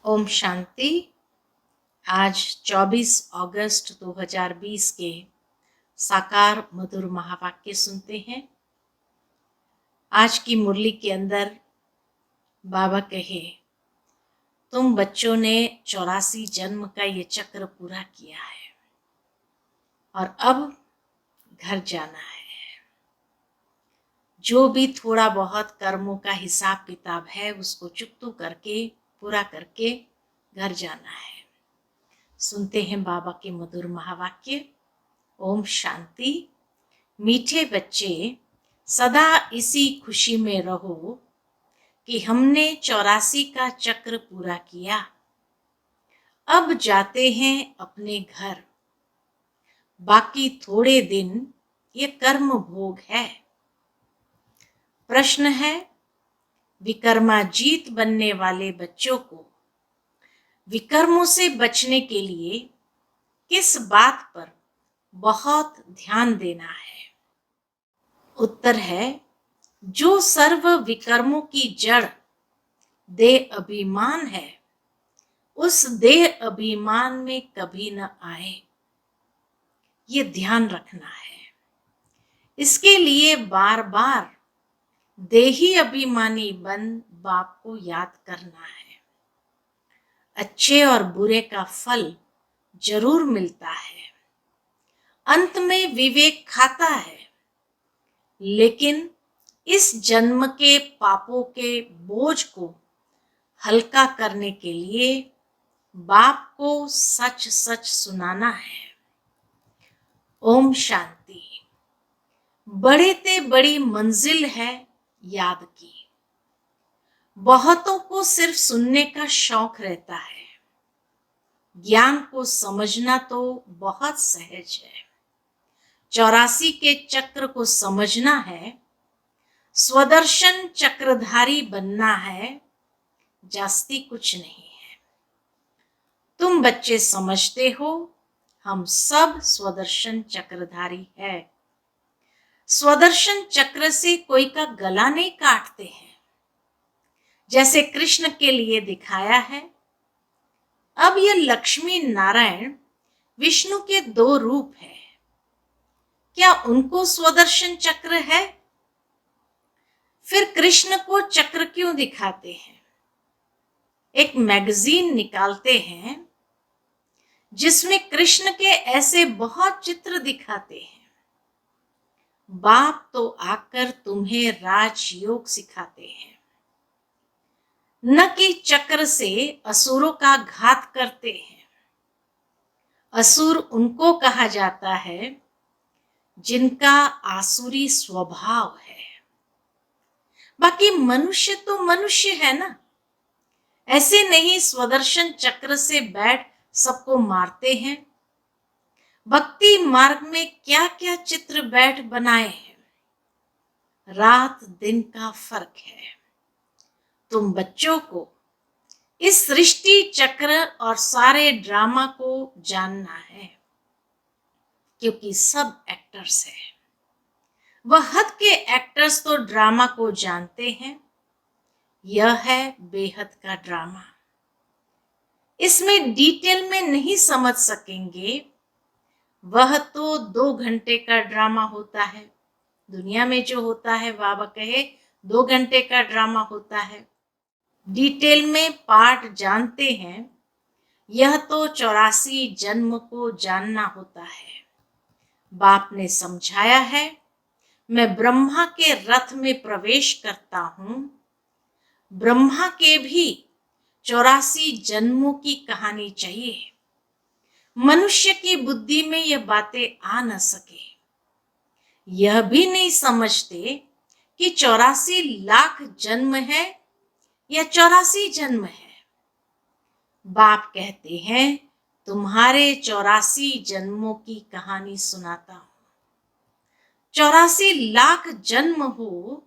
ओम शांति। आज 24 अगस्त 2020 के साकार मधुर महावाक्य सुनते हैं। आज की मुरली के अंदर बाबा कहे, तुम बच्चों ने 84 जन्म का ये चक्र पूरा किया है और अब घर जाना है। जो भी थोड़ा बहुत कर्मों का हिसाब किताब है उसको चुकतू करके पूरा करके घर जाना है। सुनते हैं बाबा के मधुर महावाक्य। ओम शांति। मीठे बच्चे, सदा इसी खुशी में रहो कि हमने 84 का चक्र पूरा किया। अब जाते हैं अपने घर। बाकी थोड़े दिन ये कर्म भोग है। प्रश्न है, विकर्माजीत बनने वाले बच्चों को विकर्मों से बचने के लिए किस बात पर बहुत ध्यान देना है? उत्तर है, जो सर्व विकर्मों की जड़ देह अभिमान है उस देह अभिमान में कभी न आए, ये ध्यान रखना है। इसके लिए बार बार देही अभिमानी बन बाप को याद करना है। अच्छे और बुरे का फल जरूर मिलता है। अंत में विवेक खाता है, लेकिन इस जन्म के पापों के बोझ को हल्का करने के लिए बाप को सच सच सुनाना है। ओम शांति। बड़े ते बड़ी मंजिल है याद की। बहुतों को सिर्फ सुनने का शौक रहता है। ज्ञान को समझना तो बहुत सहज है। 84 के चक्र को समझना है। स्वदर्शन चक्रधारी बनना है, जास्ती कुछ नहीं है। तुम बच्चे समझते हो, हम सब स्वदर्शन चक्रधारी है। स्वदर्शन चक्र से कोई का गला नहीं काटते हैं, जैसे कृष्ण के लिए दिखाया है। अब ये लक्ष्मी नारायण विष्णु के दो रूप है, क्या उनको स्वदर्शन चक्र है? फिर कृष्ण को चक्र क्यों दिखाते हैं? एक मैगजीन निकालते हैं जिसमें कृष्ण के ऐसे बहुत चित्र दिखाते हैं। बाप तो आकर तुम्हें राजयोग सिखाते हैं, न कि चक्र से असुरों का घात करते हैं। असुर उनको कहा जाता है जिनका आसुरी स्वभाव है। बाकी मनुष्य तो मनुष्य है ना, ऐसे नहीं स्वदर्शन चक्र से बैठ सबको मारते हैं। भक्ति मार्ग में क्या क्या चित्र बैठ बनाए हैं। रात दिन का फर्क है। तुम बच्चों को इस सृष्टि चक्र और सारे ड्रामा को जानना है, क्योंकि सब एक्टर्स हैं। वह हद के एक्टर्स तो ड्रामा को जानते हैं। यह है बेहद का ड्रामा। इसमें डिटेल में नहीं समझ सकेंगे। वह तो 2 घंटे का ड्रामा होता है। दुनिया में जो होता है बाबा कहे 2 घंटे का ड्रामा होता है। डिटेल में पाठ जानते हैं, यह तो 84 जन्म को जानना होता है। बाप ने समझाया है, मैं ब्रह्मा के रथ में प्रवेश करता हूं। ब्रह्मा के भी 84 जन्मों की कहानी चाहिए। मनुष्य की बुद्धि में यह बातें आ न सके। यह भी नहीं समझते कि 84 लाख जन्म है या 84 जन्म है। बाप कहते हैं, तुम्हारे 84 जन्मों की कहानी सुनाता हूं। 84 लाख जन्म हो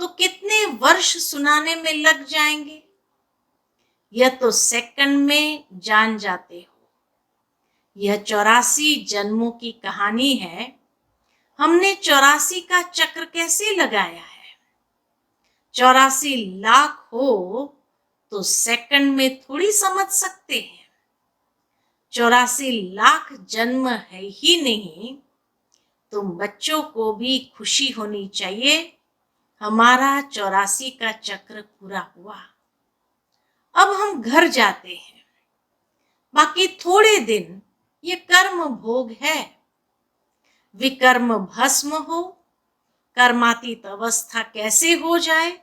तो कितने वर्ष सुनाने में लग जाएंगे? यह तो सेकंड में जान जाते हो। यह 84 जन्मों की कहानी है। हमने 84 का चक्र कैसे लगाया है? 84 लाख हो तो सेकंड में थोड़ी समझ सकते हैं। 84 लाख जन्म है ही नहीं। तुम बच्चों को भी खुशी होनी चाहिए, हमारा 84 का चक्र पूरा हुआ। अब हम घर जाते हैं। बाकी थोड़े दिन ये कर्म भोग है। विकर्म भस्म हो, कर्मातीत अवस्था कैसे हो जाए,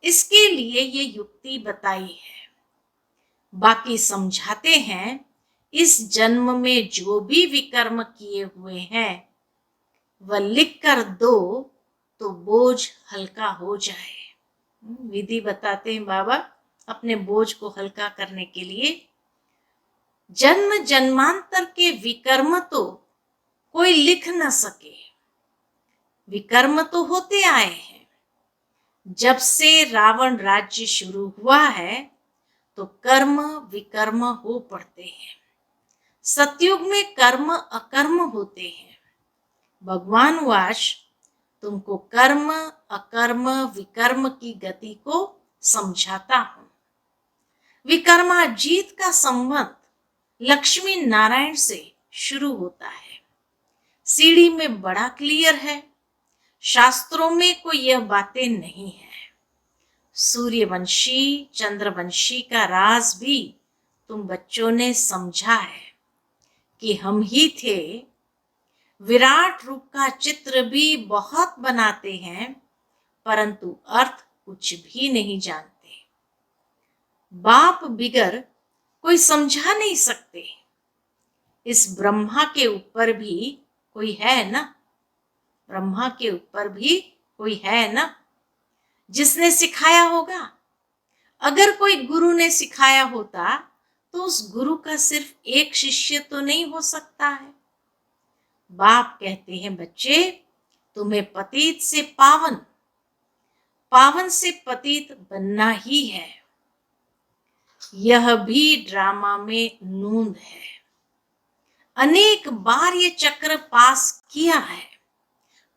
इसके लिए ये युक्ति बताई है। बाकी समझाते हैं, इस जन्म में जो भी विकर्म किए हुए हैं वह लिख कर दो तो बोझ हल्का हो जाए। विधि बताते हैं बाबा अपने बोझ को हल्का करने के लिए। जन्म जन्मांतर के विकर्म तो कोई लिख न सके। विकर्म तो होते आए हैं। जब से रावण राज्य शुरू हुआ है तो कर्म विकर्म हो पड़ते हैं। सतयुग में कर्म अकर्म होते हैं। भगवान वाश तुमको कर्म अकर्म विकर्म की गति को समझाता हूं। विकर्माजीत का संबंध लक्ष्मी नारायण से शुरू होता है। सीढ़ी में बड़ा क्लियर है। शास्त्रों में कोई यह बातें नहीं है। सूर्यवंशी चंद्रवंशी का राज भी तुम बच्चों ने समझा है कि हम ही थे। विराट रूप का चित्र भी बहुत बनाते हैं, परंतु अर्थ कुछ भी नहीं जानते। बाप बिगर कोई समझा नहीं सकते। इस ब्रह्मा के ऊपर भी कोई है ना। ब्रह्मा के ऊपर भी कोई है ना जिसने सिखाया होगा। अगर कोई गुरु ने सिखाया होता तो उस गुरु का सिर्फ एक शिष्य तो नहीं हो सकता है। बाप कहते हैं, बच्चे तुम्हें पतित से पावन, पावन से पतित बनना ही है। यह भी ड्रामा में नूंद है। अनेक बार ये चक्र पास किया है,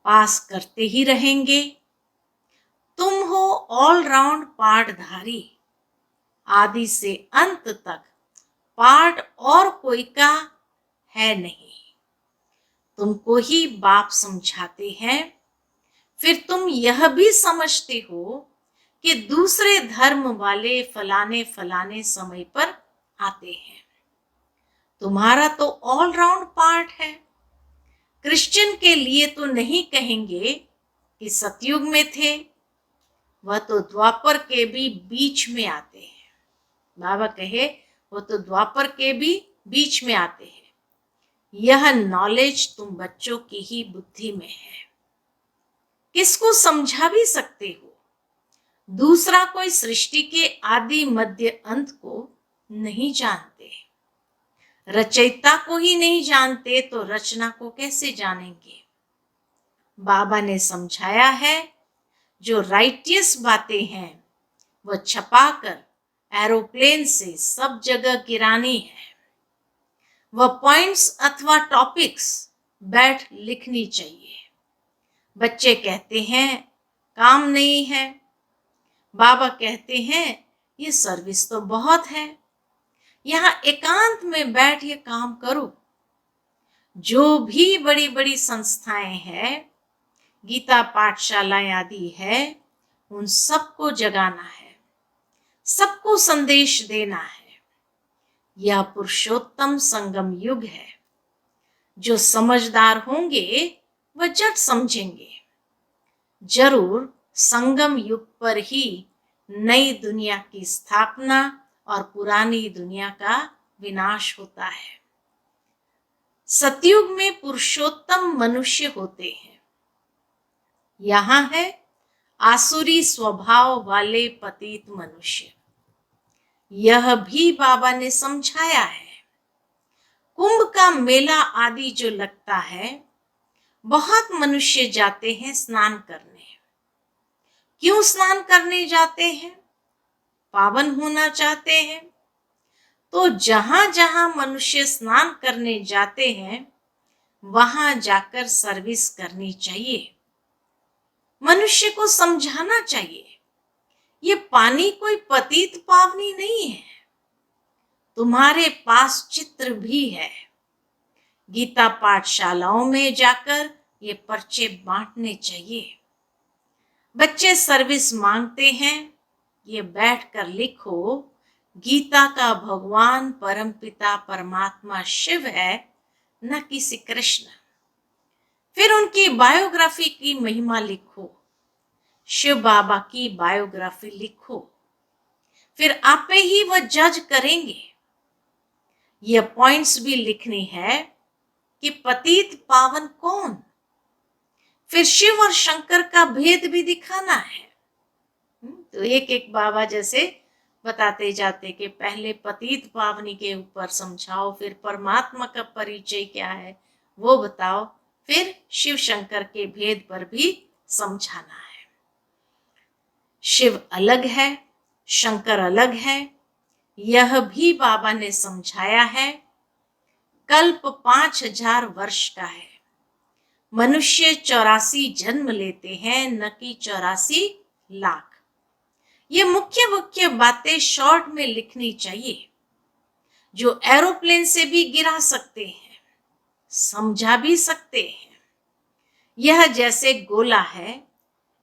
पास करते ही रहेंगे। तुम हो ऑलराउंड पाठधारी। आदि से अंत तक पाठ और कोई का है नहीं। तुमको ही बाप समझाते हैं। फिर तुम यह भी समझते हो कि दूसरे धर्म वाले फलाने फलाने समय पर आते हैं। तुम्हारा तो ऑलराउंड पार्ट है। क्रिश्चियन के लिए तो नहीं कहेंगे कि सतयुग में थे, वह तो द्वापर के भी बीच में आते हैं। बाबा कहे वो तो द्वापर के भी बीच में आते हैं। यह नॉलेज तुम बच्चों की ही बुद्धि में है। किसको समझा भी सकते हो। दूसरा कोई सृष्टि के आदि मध्य अंत को नहीं जानते। रचयिता को ही नहीं जानते तो रचना को कैसे जानेंगे। बाबा ने समझाया है, जो राइटियस बातें हैं वह छपाकर एरोप्लेन से सब जगह गिरानी है। वह पॉइंट्स अथवा टॉपिक्स बैठ लिखनी चाहिए। बच्चे कहते हैं काम नहीं है। बाबा कहते हैं ये सर्विस तो बहुत है। यहाँ एकांत में बैठ ये काम करो। जो भी बड़ी बड़ी संस्थाएं हैं, गीता पाठशालाएं आदि है, उन सबको जगाना है, सबको संदेश देना है। यह पुरुषोत्तम संगम युग है। जो समझदार होंगे वह झट समझेंगे। जरूर संगम युग पर ही नई दुनिया की स्थापना और पुरानी दुनिया का विनाश होता है। सतयुग में पुरुषोत्तम मनुष्य होते हैं। यहाँ है आसुरी स्वभाव वाले पतित मनुष्य। यह भी बाबा ने समझाया है। कुंभ का मेला आदि जो लगता है, बहुत मनुष्य जाते हैं स्नान करने। क्यों स्नान करने जाते हैं? पावन होना चाहते हैं। तो जहां जहां मनुष्य स्नान करने जाते हैं, वहां जाकर सर्विस करनी चाहिए। मनुष्य को समझाना चाहिए ये पानी कोई पतित पावनी नहीं है, तुम्हारे पास चित्र भी है। गीता पाठशालाओं में जाकर ये पर्चे बांटने चाहिए। बच्चे सर्विस मांगते हैं, ये बैठकर लिखो, गीता का भगवान परमपिता परमात्मा शिव है, न किसी कृष्ण। फिर उनकी बायोग्राफी की महिमा लिखो, शिव बाबा की बायोग्राफी लिखो, फिर आपे ही वह जज करेंगे। यह पॉइंट्स भी लिखनी है कि पतित पावन कौन, फिर शिव और शंकर का भेद भी दिखाना है। तो एक एक बाबा जैसे बताते जाते कि पहले पतित पावनी के ऊपर समझाओ, फिर परमात्मा का परिचय क्या है वो बताओ, फिर शिव शंकर के भेद पर भी समझाना है। शिव अलग है, शंकर अलग है, यह भी बाबा ने समझाया है। कल्प 5000 वर्ष का है। मनुष्य 84 जन्म लेते हैं, न कि 84 लाख। ये मुख्य मुख्य बातें शॉर्ट में लिखनी चाहिए, जो एरोप्लेन से भी गिरा सकते हैं, समझा भी सकते हैं। यह जैसे गोला है,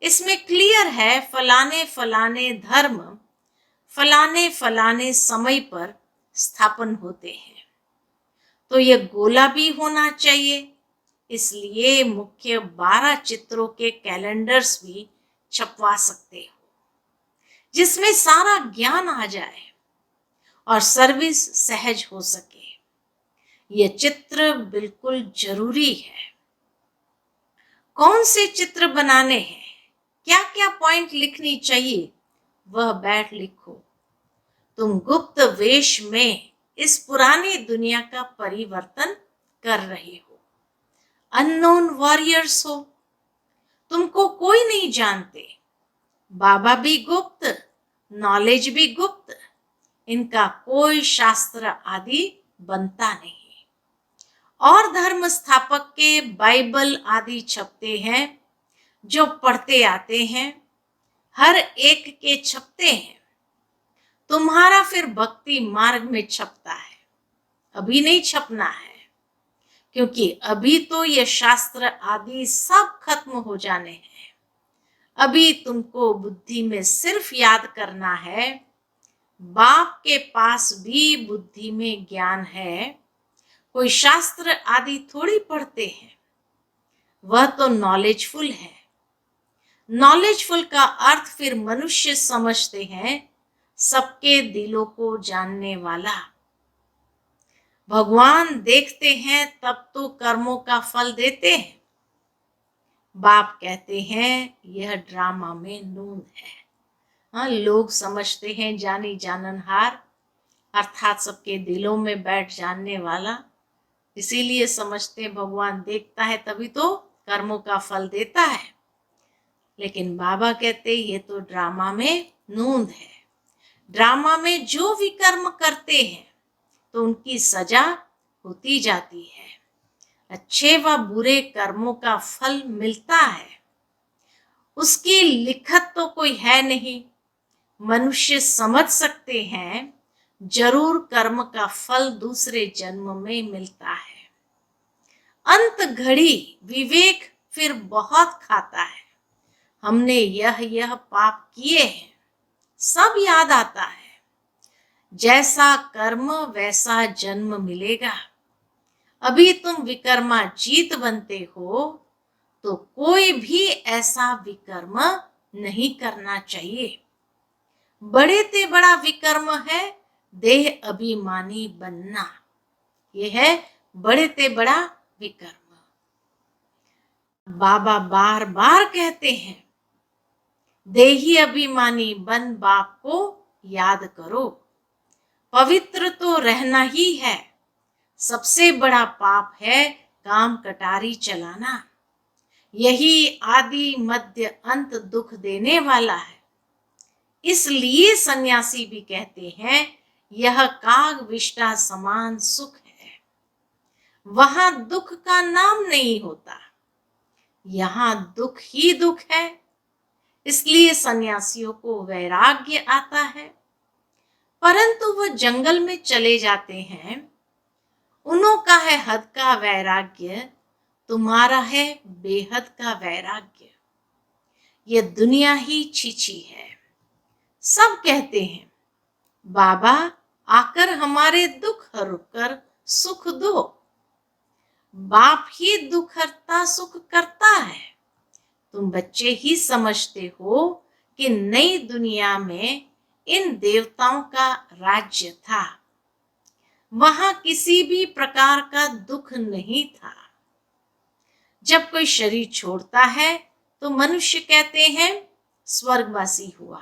इसमें क्लियर है फलाने फलाने धर्म फलाने फलाने समय पर स्थापन होते हैं, तो यह गोला भी होना चाहिए। इसलिए मुख्य 12 चित्रों के कैलेंडर्स भी छपवा सकते हो, जिसमें सारा ज्ञान आ जाए और सर्विस सहज हो सके। यह चित्र बिल्कुल जरूरी है। कौन से चित्र बनाने हैं, क्या क्या पॉइंट लिखनी चाहिए, वह बैठ लिखो। तुम गुप्त वेश में इस पुरानी दुनिया का परिवर्तन कर रहे हो। अननोन वॉरियर्स हो, तुमको कोई नहीं जानते। बाबा भी गुप्त, नॉलेज भी गुप्त, इनका कोई शास्त्र आदि बनता नहीं। और धर्म स्थापक के बाइबल आदि छपते हैं, जो पढ़ते आते हैं, हर एक के छपते हैं। तुम्हारा फिर भक्ति मार्ग में छपता है, अभी नहीं छपना है, क्योंकि अभी तो ये शास्त्र आदि सब खत्म हो जाने हैं। अभी तुमको बुद्धि में सिर्फ याद करना है। बाप के पास भी बुद्धि में ज्ञान है, कोई शास्त्र आदि थोड़ी पढ़ते हैं, वह तो नॉलेजफुल है। नॉलेजफुल का अर्थ फिर मनुष्य समझते हैं, सबके दिलों को जानने वाला। भगवान देखते हैं तब तो कर्मों का फल देते हैं। बाप कहते हैं यह ड्रामा में नून है। हाँ, लोग समझते हैं जानी जाननहार, अर्थात सबके दिलों में बैठ जानने वाला, इसीलिए समझते हैं भगवान देखता है तभी तो कर्मों का फल देता है। लेकिन बाबा कहते ये तो ड्रामा में नूंद है। ड्रामा में जो विकर्म करते हैं तो उनकी सजा होती जाती है। अच्छे व बुरे कर्मों का फल मिलता है, उसकी लिखत तो कोई है नहीं। मनुष्य समझ सकते हैं जरूर कर्म का फल दूसरे जन्म में मिलता है। अंत घड़ी विवेक फिर बहुत खाता है। हमने यह पाप किए हैं, सब याद आता है। जैसा कर्म वैसा जन्म मिलेगा। अभी तुम विकर्माजीत बनते हो तो कोई भी ऐसा विकर्म नहीं करना चाहिए। बड़े ते बड़ा विकर्म है देह अभिमानी बनना, यह है बड़े ते बड़ा विकर्म। बाबा बार बार कहते हैं देही अभिमानी बन बाप को याद करो। पवित्र तो रहना ही है, सबसे बड़ा पाप है काम कटारी चलाना। यही आदि मध्य अंत दुख देने वाला है। इसलिए सन्यासी भी कहते हैं यह काग विष्टा समान सुख है। वहां दुख का नाम नहीं होता, यहां दुख ही दुख है। इसलिए सन्यासियों को वैराग्य आता है, परंतु वो जंगल में चले जाते हैं। उन्हों का है हद का वैराग्य, तुम्हारा है बेहद का वैराग्य। ये दुनिया ही छीछी है। सब कहते हैं, बाबा आकर हमारे दुख हर कर सुख दो। बाप ही दुख हरता सुख करता है। तुम बच्चे ही समझते हो कि नई दुनिया में इन देवताओं का राज्य था। वहां किसी भी प्रकार का दुख नहीं था। जब कोई शरीर छोड़ता है तो मनुष्य कहते हैं स्वर्गवासी हुआ,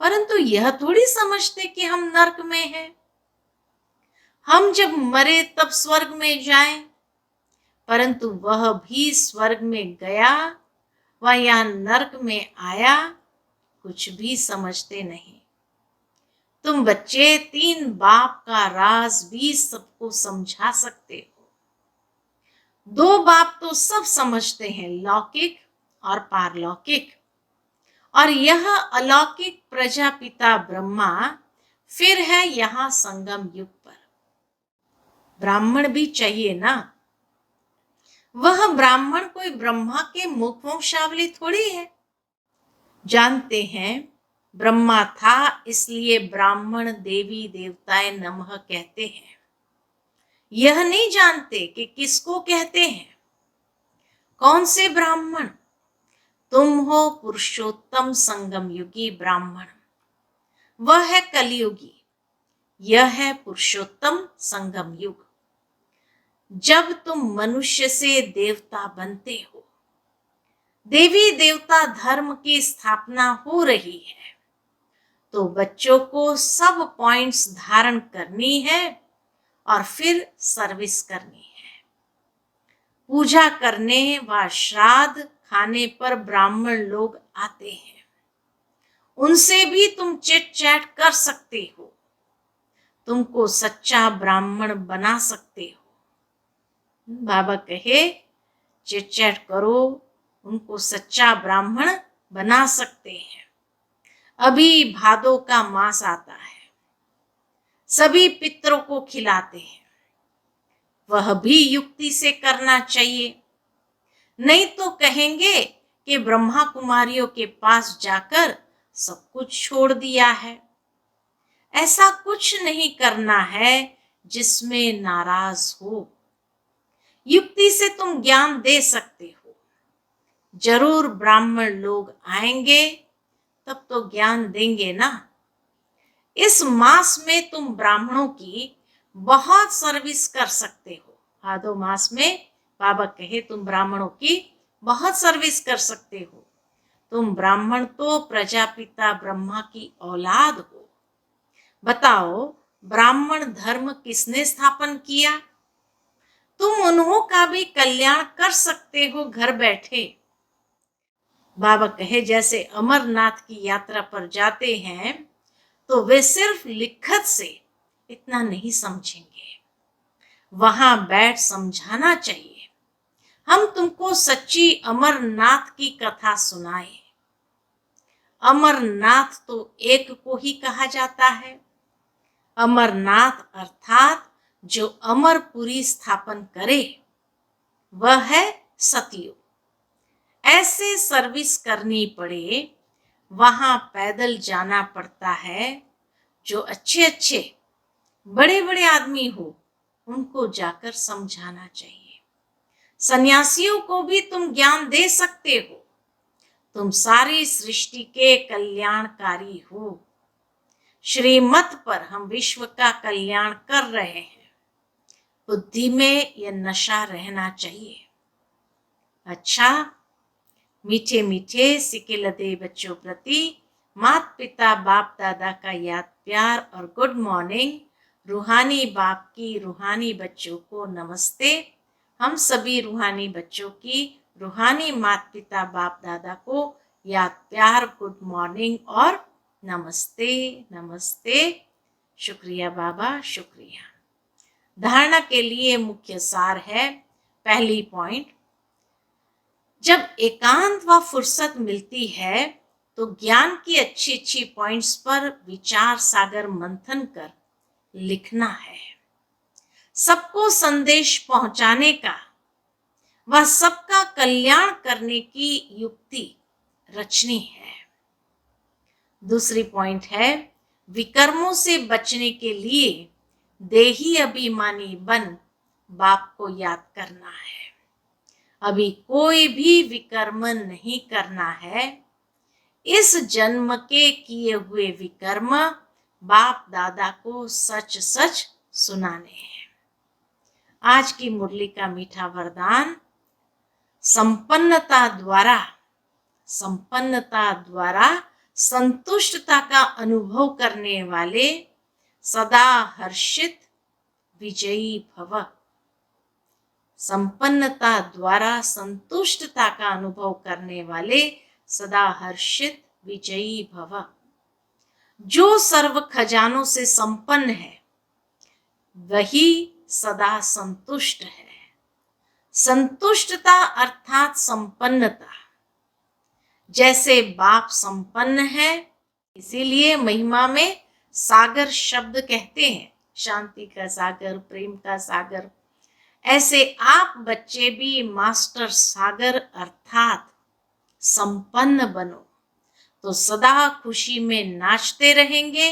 परंतु यह थोड़ी समझते कि हम नरक में हैं। हम जब मरे तब स्वर्ग में जाएं, परंतु वह भी स्वर्ग में गया व या नरक में आया, कुछ भी समझते नहीं। तुम बच्चे 3 बाप का राज भी सबको समझा सकते हो। 2 बाप तो सब समझते हैं, लौकिक और पारलौकिक, और यह अलौकिक प्रजापिता ब्रह्मा फिर है यहाँ संगम युग पर। ब्राह्मण भी चाहिए ना। वह ब्राह्मण कोई ब्रह्मा के मुख वंशावली थोड़ी है। जानते हैं ब्रह्मा था, इसलिए ब्राह्मण देवी देवताए नमः कहते हैं। यह नहीं जानते कि किसको कहते हैं। कौन से ब्राह्मण? तुम हो पुरुषोत्तम संगम युगी ब्राह्मण। वह है कलयुगी, यह है पुरुषोत्तम संगम युग। जब तुम मनुष्य से देवता बनते हो, देवी देवता धर्म की स्थापना हो रही है, तो बच्चों को सब पॉइंट्स धारण करनी है और फिर सर्विस करनी है। पूजा करने व श्राद्ध खाने पर ब्राह्मण लोग आते हैं, उनसे भी तुम चिट चैट कर सकते हो। तुमको सच्चा ब्राह्मण बना सकते हो। बाबा कहे चिट चैट करो, उनको सच्चा ब्राह्मण बना सकते हैं। अभी भादों का मास आता है, सभी पितरों को खिलाते हैं। वह भी युक्ति से करना चाहिए, नहीं तो कहेंगे कि ब्रह्मा कुमारियों के पास जाकर सब कुछ छोड़ दिया है। ऐसा कुछ नहीं करना है जिसमें नाराज हो। युक्ति से तुम ज्ञान दे सकते हो। जरूर ब्राह्मण लोग आएंगे, तब तो ज्ञान देंगे ना। इस मास में तुम ब्राह्मणों की बहुत सर्विस कर सकते हो। भादो मास में बाबा कहे तुम ब्राह्मणों की बहुत सर्विस कर सकते हो। तुम ब्राह्मण तो प्रजापिता ब्रह्मा की औलाद हो। बताओ ब्राह्मण धर्म किसने स्थापन किया? तुम उन्हों का भी कल्याण कर सकते हो घर बैठे। बाबा कहे जैसे अमरनाथ की यात्रा पर जाते हैं तो वे सिर्फ लिखत से इतना नहीं समझेंगे, वहां बैठ समझाना चाहिए। हम तुमको सच्ची अमरनाथ की कथा सुनाए। अमरनाथ तो एक को ही कहा जाता है। अमरनाथ अर्थात जो अमरपुरी स्थापन करे, वह है सतयुग। ऐसे सर्विस करनी पड़े, वहां पैदल जाना पड़ता है। जो अच्छे अच्छे बड़े बड़े आदमी हो, उनको जाकर समझाना चाहिए। सन्यासियों को भी तुम ज्ञान दे सकते हो। तुम सारी सृष्टि के कल्याणकारी हो। श्रीमत पर हम विश्व का कल्याण कर रहे हैं। बुद्धि में यह नशा रहना चाहिए। अच्छा, मीठे मीठे सिके लदे बच्चों प्रति माता पिता बाप दादा का याद प्यार और गुड मॉर्निंग। रूहानी बाप की रूहानी बच्चों को नमस्ते। हम सभी रूहानी बच्चों की रूहानी माता पिता बाप दादा को याद प्यार गुड मॉर्निंग और नमस्ते नमस्ते। शुक्रिया बाबा, शुक्रिया। धारणा के लिए मुख्य सार है। पहली पॉइंट, जब एकांत व फुर्सत मिलती है तो ज्ञान की अच्छी अच्छी पॉइंट्स पर विचार सागर मंथन कर लिखना है। सबको संदेश पहुंचाने का व सबका कल्याण करने की युक्ति रचनी है। दूसरी पॉइंट है, विकर्मों से बचने के लिए देही अभिमानी बन बाप को याद करना है। अभी कोई भी विकर्म नहीं करना है। इस जन्म के किए हुए विकर्म बाप दादा को सच सच सुनाने हैं। आज की मुरली का मीठा वरदान, संपन्नता द्वारा संतुष्टता का अनुभव करने वाले सदा हर्षित विजयी भव। संपन्नता द्वारा संतुष्टता का अनुभव करने वाले सदा हर्षित विजयी भव। जो सर्व खजानों से संपन्न है वही सदा संतुष्ट है। संतुष्टता अर्थात संपन्नता। जैसे बाप संपन्न है, इसीलिए महिमा में सागर शब्द कहते हैं, शांति का सागर, प्रेम का सागर। ऐसे आप बच्चे भी मास्टर सागर अर्थात संपन्न बनो तो सदा खुशी में नाचते रहेंगे।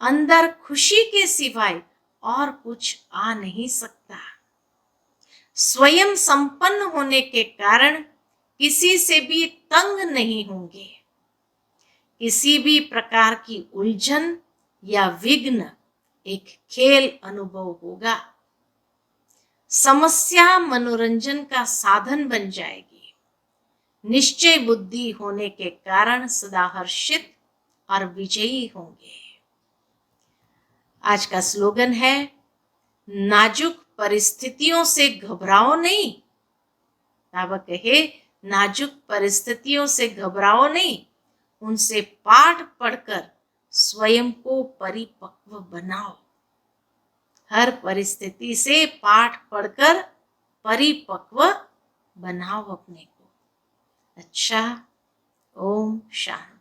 अंदर खुशी के सिवाय और कुछ आ नहीं सकता। स्वयं संपन्न होने के कारण किसी से भी तंग नहीं होंगे। किसी भी प्रकार की उलझन या विघ्न एक खेल अनुभव होगा। समस्या मनोरंजन का साधन बन जाएगी। निश्चय बुद्धि होने के कारण सदा हर्षित और विजयी होंगे। आज का स्लोगन है, नाजुक परिस्थितियों से घबराओ नहीं। बाबा कहे, नाजुक परिस्थितियों से घबराओ नहीं, उनसे पाठ पढ़कर स्वयं को परिपक्व बनाओ। हर परिस्थिति से पाठ पढ़कर परिपक्व बनाओ अपने को। अच्छा, ओम शांति।